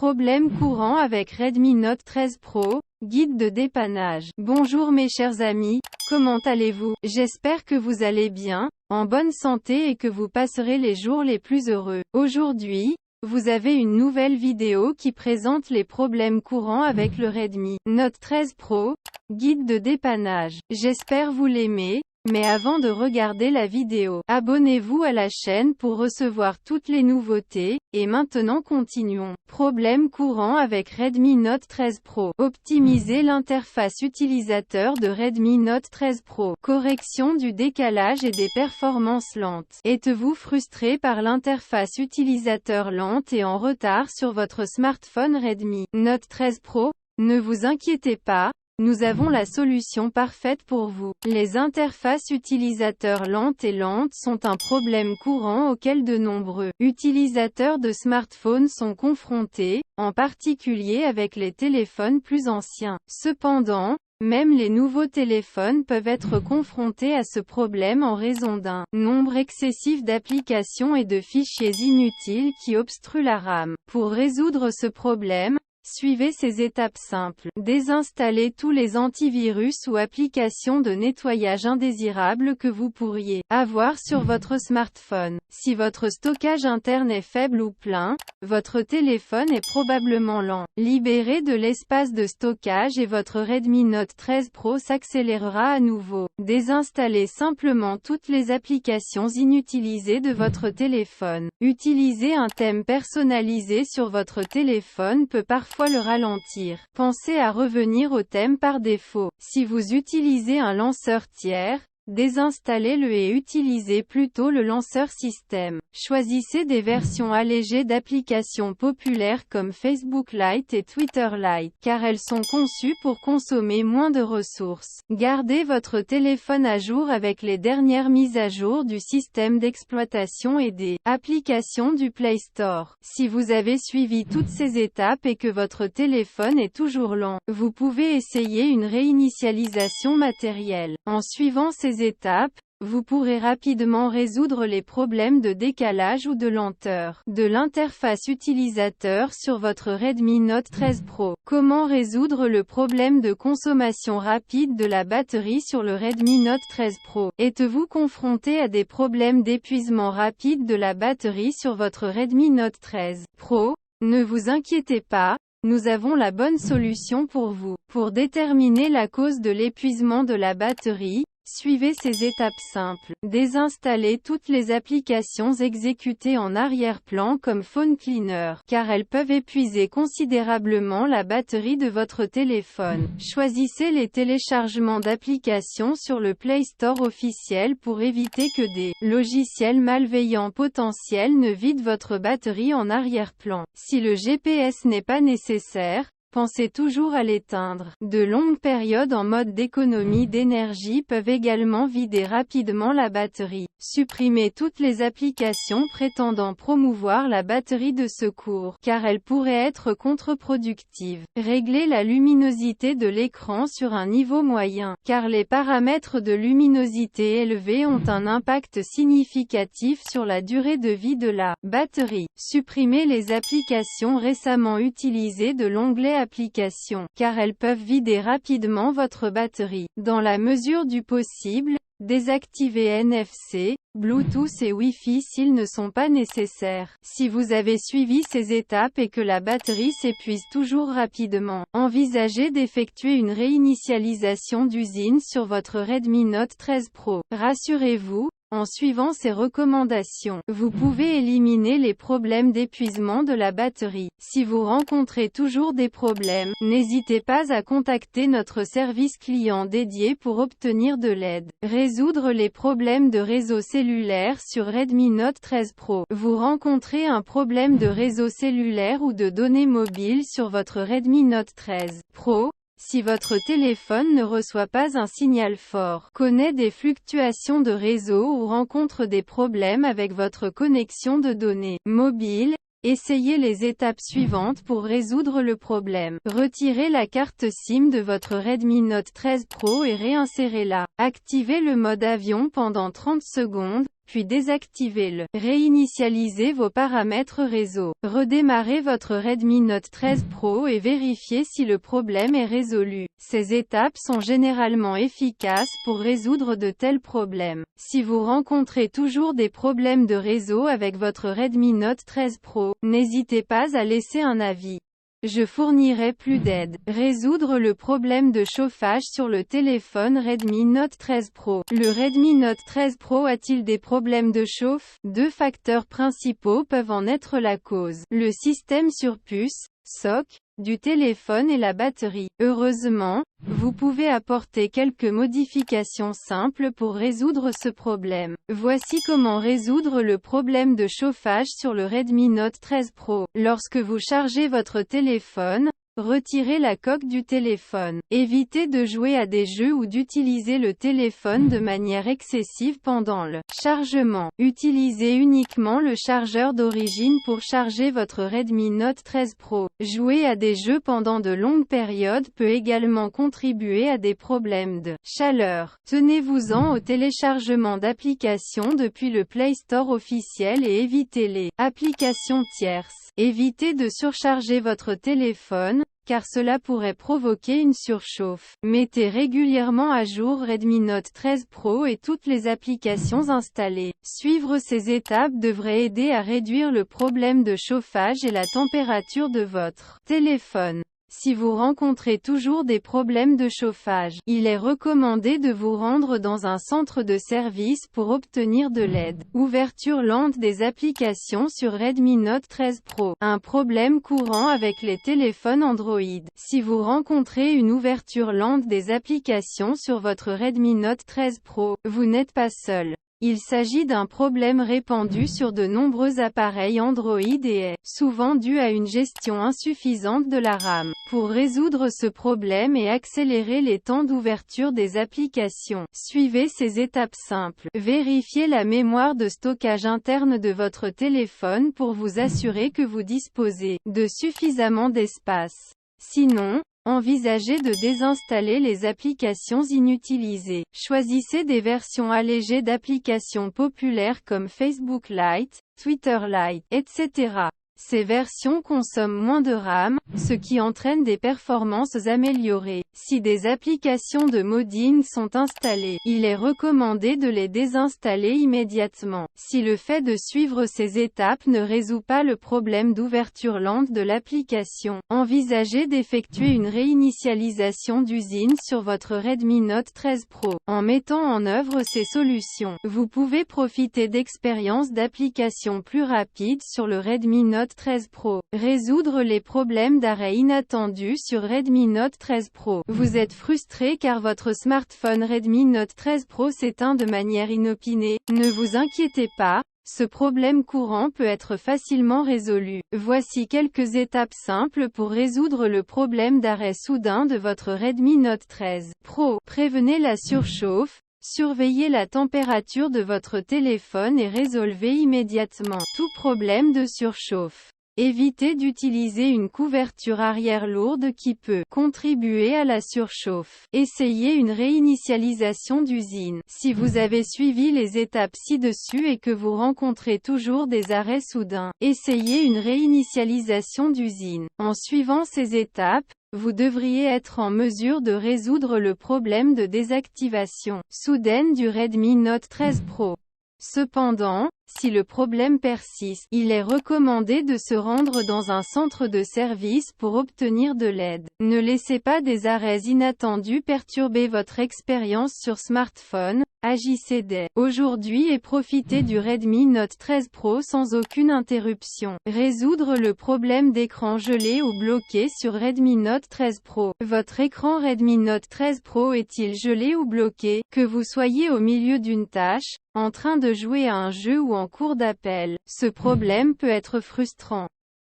Problème courant avec Redmi Note 13 Pro, guide de dépannage. Bonjour mes chers amis, comment allez-vous? J'espère que vous allez bien, en bonne santé et que vous passerez les jours les plus heureux. Aujourd'hui, vous avez une nouvelle vidéo qui présente les problèmes courants avec le Redmi Note 13 Pro, guide de dépannage. J'espère vous l'aimer. Mais avant de regarder la vidéo, abonnez-vous à la chaîne pour recevoir toutes les nouveautés, et maintenant continuons. Problème courant avec Redmi Note 13 Pro. Optimiser l'interface utilisateur de Redmi Note 13 Pro. Correction du décalage et des performances lentes. Êtes-vous frustré par l'interface utilisateur lente et en retard sur votre smartphone Redmi Note 13 Pro? Ne vous inquiétez pas. Nous avons la solution parfaite pour vous. Les interfaces utilisateurs lentes sont un problème courant auquel de nombreux utilisateurs de smartphones sont confrontés, en particulier avec les téléphones plus anciens. Cependant, même les nouveaux téléphones peuvent être confrontés à ce problème en raison d'un nombre excessif d'applications et de fichiers inutiles qui obstruent la RAM. Pour résoudre ce problème, suivez ces étapes simples. Désinstallez tous les antivirus ou applications de nettoyage indésirables que vous pourriez avoir sur votre smartphone. Si votre stockage interne est faible ou plein, votre téléphone est probablement lent. Libérez de l'espace de stockage et votre Redmi Note 13 Pro s'accélérera à nouveau. Désinstallez simplement toutes les applications inutilisées de votre téléphone. Utiliser un thème personnalisé sur votre téléphone peut parfois le ralentir. Pensez à revenir au thème par défaut. Si vous utilisez un lanceur tiers, désinstallez-le et utilisez plutôt le lanceur système. Choisissez des versions allégées d'applications populaires comme Facebook Lite et Twitter Lite, car elles sont conçues pour consommer moins de ressources. Gardez votre téléphone à jour avec les dernières mises à jour du système d'exploitation et des applications du Play Store. Si vous avez suivi toutes ces étapes et que votre téléphone est toujours lent, vous pouvez essayer une réinitialisation matérielle. En suivant ces étapes, vous pourrez rapidement résoudre les problèmes de décalage ou de lenteur de l'interface utilisateur sur votre Redmi Note 13 Pro. Comment résoudre le problème de consommation rapide de la batterie sur le Redmi Note 13 Pro? Êtes-vous confronté à des problèmes d'épuisement rapide de la batterie sur votre Redmi Note 13 Pro? Ne vous inquiétez pas. Nous avons la bonne solution pour vous. Pour déterminer la cause de l'épuisement de la batterie, suivez ces étapes simples. Désinstallez toutes les applications exécutées en arrière-plan comme Phone Cleaner, car elles peuvent épuiser considérablement la batterie de votre téléphone. Choisissez les téléchargements d'applications sur le Play Store officiel pour éviter que des logiciels malveillants potentiels ne vident votre batterie en arrière-plan. Si le GPS n'est pas nécessaire, pensez toujours à l'éteindre. De longues périodes en mode d'économie d'énergie peuvent également vider rapidement la batterie. Supprimez toutes les applications prétendant promouvoir la batterie de secours, car elles pourraient être contre-productives. Réglez la luminosité de l'écran sur un niveau moyen, car les paramètres de luminosité élevés ont un impact significatif sur la durée de vie de la batterie. Supprimez les applications récemment utilisées de l'onglet applications, car elles peuvent vider rapidement votre batterie. Dans la mesure du possible, désactivez NFC, Bluetooth et Wi-Fi s'ils ne sont pas nécessaires. Si vous avez suivi ces étapes et que la batterie s'épuise toujours rapidement, envisagez d'effectuer une réinitialisation d'usine sur votre Redmi Note 13 Pro. Rassurez-vous, en suivant ces recommandations, vous pouvez éliminer les problèmes d'épuisement de la batterie. Si vous rencontrez toujours des problèmes, n'hésitez pas à contacter notre service client dédié pour obtenir de l'aide. Résoudre les problèmes de réseau cellulaire sur Redmi Note 13 Pro. Vous rencontrez un problème de réseau cellulaire ou de données mobiles sur votre Redmi Note 13 Pro? Si votre téléphone ne reçoit pas un signal fort, connaît des fluctuations de réseau ou rencontre des problèmes avec votre connexion de données mobiles, essayez les étapes suivantes pour résoudre le problème. Retirez la carte SIM de votre Redmi Note 13 Pro et réinsérez-la. Activez le mode avion pendant 30 secondes, puis désactivez-le. Réinitialisez vos paramètres réseau. Redémarrez votre Redmi Note 13 Pro et vérifiez si le problème est résolu. Ces étapes sont généralement efficaces pour résoudre de tels problèmes. Si vous rencontrez toujours des problèmes de réseau avec votre Redmi Note 13 Pro, n'hésitez pas à laisser un avis. Je fournirai plus d'aide. Résoudre le problème de chauffage sur le téléphone Redmi Note 13 Pro. Le Redmi Note 13 Pro a-t-il des problèmes de chauffe? Deux facteurs principaux peuvent en être la cause. Le système sur puce, SoC, du téléphone et la batterie. Heureusement, vous pouvez apporter quelques modifications simples pour résoudre ce problème. Voici comment résoudre le problème de chauffage sur le Redmi Note 13 Pro. Lorsque vous chargez votre téléphone, retirez la coque du téléphone. Évitez de jouer à des jeux ou d'utiliser le téléphone de manière excessive pendant le chargement. Utilisez uniquement le chargeur d'origine pour charger votre Redmi Note 13 Pro. Jouer à des jeux pendant de longues périodes peut également contribuer à des problèmes de chaleur. Tenez-vous-en au téléchargement d'applications depuis le Play Store officiel et évitez les applications tierces. Évitez de surcharger votre téléphone, car cela pourrait provoquer une surchauffe. Mettez régulièrement à jour Redmi Note 13 Pro et toutes les applications installées. Suivre ces étapes devrait aider à réduire le problème de chauffage et la température de votre téléphone. Si vous rencontrez toujours des problèmes de chauffage, il est recommandé de vous rendre dans un centre de service pour obtenir de l'aide. Ouverture lente des applications sur Redmi Note 13 Pro. Un problème courant avec les téléphones Android. Si vous rencontrez une ouverture lente des applications sur votre Redmi Note 13 Pro, vous n'êtes pas seul. Il s'agit d'un problème répandu sur de nombreux appareils Android et est souvent dû à une gestion insuffisante de la RAM. Pour résoudre ce problème et accélérer les temps d'ouverture des applications, suivez ces étapes simples. Vérifiez la mémoire de stockage interne de votre téléphone pour vous assurer que vous disposez de suffisamment d'espace. Sinon, envisagez de désinstaller les applications inutilisées. Choisissez des versions allégées d'applications populaires comme Facebook Lite, Twitter Lite, etc. Ces versions consomment moins de RAM, ce qui entraîne des performances améliorées. Si des applications de modding sont installées, il est recommandé de les désinstaller immédiatement. Si le fait de suivre ces étapes ne résout pas le problème d'ouverture lente de l'application, envisagez d'effectuer une réinitialisation d'usine sur votre Redmi Note 13 Pro. En mettant en œuvre ces solutions, vous pouvez profiter d'expériences d'application plus rapides sur le Redmi Note 13 Pro. Résoudre les problèmes d'arrêt inattendus sur Redmi Note 13 Pro. Vous êtes frustré car votre smartphone Redmi Note 13 Pro s'éteint de manière inopinée. Ne vous inquiétez pas, ce problème courant peut être facilement résolu. Voici quelques étapes simples pour résoudre le problème d'arrêt soudain de votre Redmi Note 13 Pro. Prévenez la surchauffe. Surveillez la température de votre téléphone et résolvez immédiatement tout problème de surchauffe. Évitez d'utiliser une couverture arrière lourde qui peut contribuer à la surchauffe. Essayez une réinitialisation d'usine. Si vous avez suivi les étapes ci-dessus et que vous rencontrez toujours des arrêts soudains, essayez une réinitialisation d'usine. En suivant ces étapes, vous devriez être en mesure de résoudre le problème de désactivation soudaine du Redmi Note 13 Pro. Cependant, si le problème persiste, il est recommandé de se rendre dans un centre de service pour obtenir de l'aide. Ne laissez pas des arrêts inattendus perturber votre expérience sur smartphone. Agissez dès aujourd'hui et profitez du Redmi Note 13 Pro sans aucune interruption. Résoudre le problème d'écran gelé ou bloqué sur Redmi Note 13 Pro. Votre écran Redmi Note 13 Pro est-il gelé ou bloqué? Que vous soyez au milieu d'une tâche, en train de jouer à un jeu ou en cours d'appel, ce problème peut être frustrant.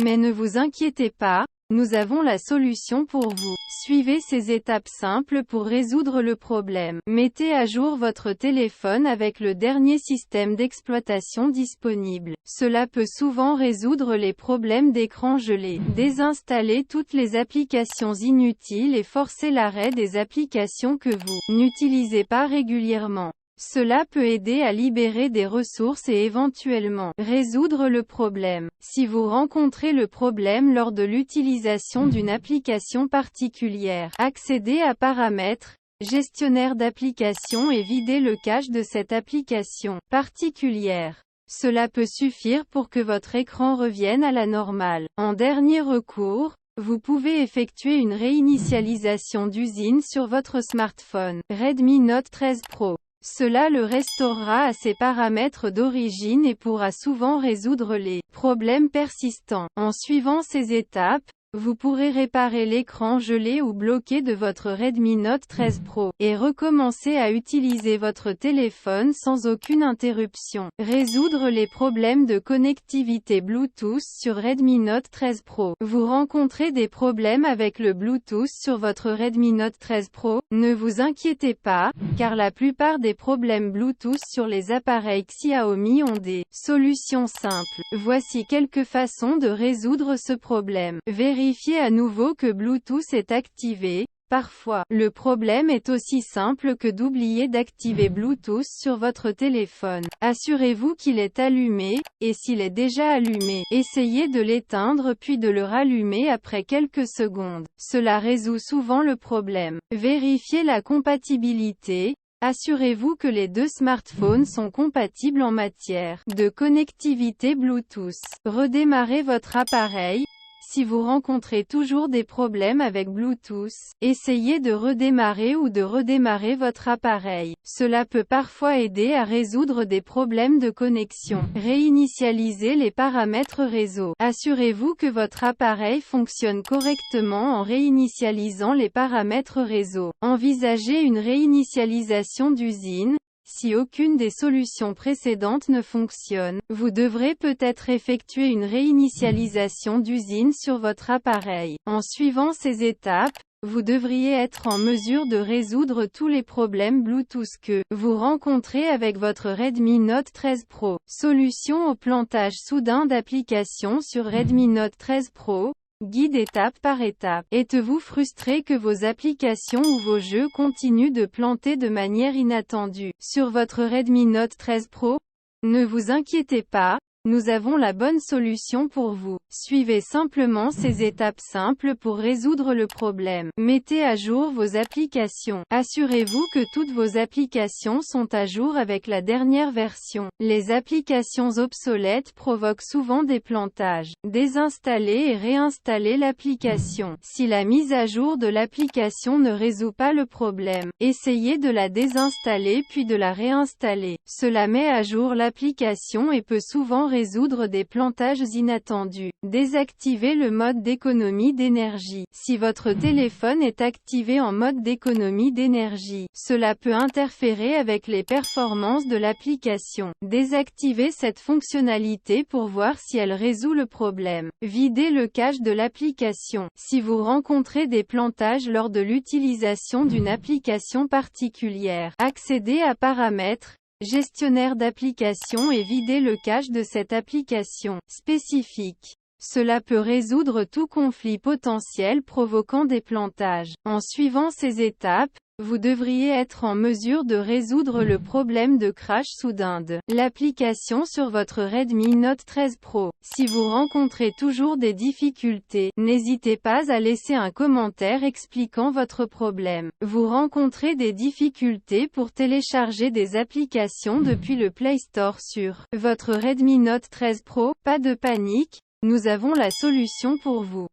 Mais ne vous inquiétez pas, nous avons la solution pour vous. Suivez ces étapes simples pour résoudre le problème. Mettez à jour votre téléphone avec le dernier système d'exploitation disponible. Cela peut souvent résoudre les problèmes d'écran gelé. Désinstallez toutes les applications inutiles et forcez l'arrêt des applications que vous n'utilisez pas régulièrement. Cela peut aider à libérer des ressources et éventuellement résoudre le problème. Si vous rencontrez le problème lors de l'utilisation d'une application particulière, accédez à Paramètres, Gestionnaire d'application et videz le cache de cette application particulière. Cela peut suffire pour que votre écran revienne à la normale. En dernier recours, vous pouvez effectuer une réinitialisation d'usine sur votre smartphone. Redmi Note 13 Pro. Cela le restaurera à ses paramètres d'origine et pourra souvent résoudre les problèmes persistants. En suivant ces étapes, vous pourrez réparer l'écran gelé ou bloqué de votre Redmi Note 13 Pro, et recommencer à utiliser votre téléphone sans aucune interruption. Résoudre les problèmes de connectivité Bluetooth sur Redmi Note 13 Pro. Vous rencontrez des problèmes avec le Bluetooth sur votre Redmi Note 13 Pro? Ne vous inquiétez pas, car la plupart des problèmes Bluetooth sur les appareils Xiaomi ont des solutions simples. Voici quelques façons de résoudre ce problème. Vérifiez à nouveau que Bluetooth est activé. Parfois, le problème est aussi simple que d'oublier d'activer Bluetooth sur votre téléphone. Assurez-vous qu'il est allumé, et s'il est déjà allumé, essayez de l'éteindre puis de le rallumer après quelques secondes. Cela résout souvent le problème. Vérifiez la compatibilité. Assurez-vous que les deux smartphones sont compatibles en matière de connectivité Bluetooth. Redémarrez votre appareil. Si vous rencontrez toujours des problèmes avec Bluetooth, essayez de redémarrer ou de redémarrer votre appareil. Cela peut parfois aider à résoudre des problèmes de connexion. Réinitialisez les paramètres réseau. Assurez-vous que votre appareil fonctionne correctement en réinitialisant les paramètres réseau. Envisagez une réinitialisation d'usine. Si aucune des solutions précédentes ne fonctionne, vous devrez peut-être effectuer une réinitialisation d'usine sur votre appareil. En suivant ces étapes, vous devriez être en mesure de résoudre tous les problèmes Bluetooth que vous rencontrez avec votre Redmi Note 13 Pro. Solution au plantage soudain d'applications sur Redmi Note 13 Pro. Guide étape par étape. Êtes-vous frustré que vos applications ou vos jeux continuent de planter de manière inattendue sur votre Redmi Note 13 Pro? Ne vous inquiétez pas, nous avons la bonne solution pour vous. Suivez simplement ces étapes simples pour résoudre le problème. Mettez à jour vos applications. Assurez-vous que toutes vos applications sont à jour avec la dernière version. Les applications obsolètes provoquent souvent des plantages. Désinstallez et réinstallez l'application. Si la mise à jour de l'application ne résout pas le problème, essayez de la désinstaller puis de la réinstaller. Cela met à jour l'application et peut souvent résoudre des plantages inattendus. Désactivez le mode d'économie d'énergie. Si votre téléphone est activé en mode d'économie d'énergie, cela peut interférer avec les performances de l'application. Désactivez cette fonctionnalité pour voir si elle résout le problème. Videz le cache de l'application. Si vous rencontrez des plantages lors de l'utilisation d'une application particulière, accédez à Paramètres, Gestionnaire d'application et videz le cache de cette application spécifique. Cela peut résoudre tout conflit potentiel provoquant des plantages. En suivant ces étapes, vous devriez être en mesure de résoudre le problème de crash soudain de l'application sur votre Redmi Note 13 Pro. Si vous rencontrez toujours des difficultés, n'hésitez pas à laisser un commentaire expliquant votre problème. Vous rencontrez des difficultés pour télécharger des applications depuis le Play Store sur votre Redmi Note 13 Pro? Pas de panique, nous avons la solution pour vous.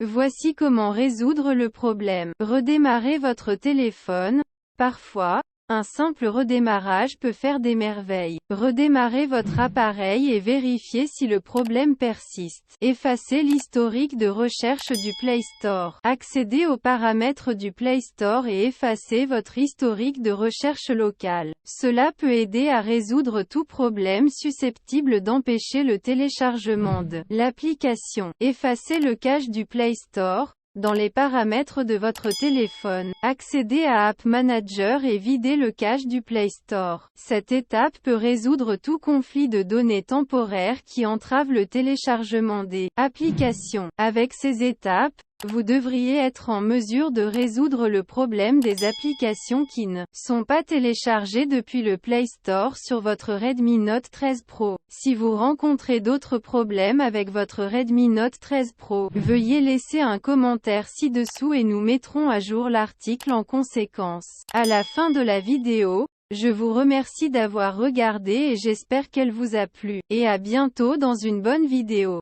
Voici comment résoudre le problème. Redémarrez votre téléphone. Parfois, Un simple redémarrage peut faire des merveilles. Redémarrez votre appareil et vérifiez si le problème persiste. Effacez l'historique de recherche du Play Store. Accédez aux paramètres du Play Store et effacez votre historique de recherche locale. Cela peut aider à résoudre tout problème susceptible d'empêcher le téléchargement de l'application. Effacez le cache du Play Store. Dans les paramètres de votre téléphone, accédez à App Manager et videz le cache du Play Store. Cette étape peut résoudre tout conflit de données temporaire qui entrave le téléchargement des applications. Avec ces étapes, vous devriez être en mesure de résoudre le problème des applications qui ne sont pas téléchargées depuis le Play Store sur votre Redmi Note 13 Pro. Si vous rencontrez d'autres problèmes avec votre Redmi Note 13 Pro, veuillez laisser un commentaire ci-dessous et nous mettrons à jour l'article en conséquence. À la fin de la vidéo, je vous remercie d'avoir regardé et j'espère qu'elle vous a plu. Et à bientôt dans une bonne vidéo.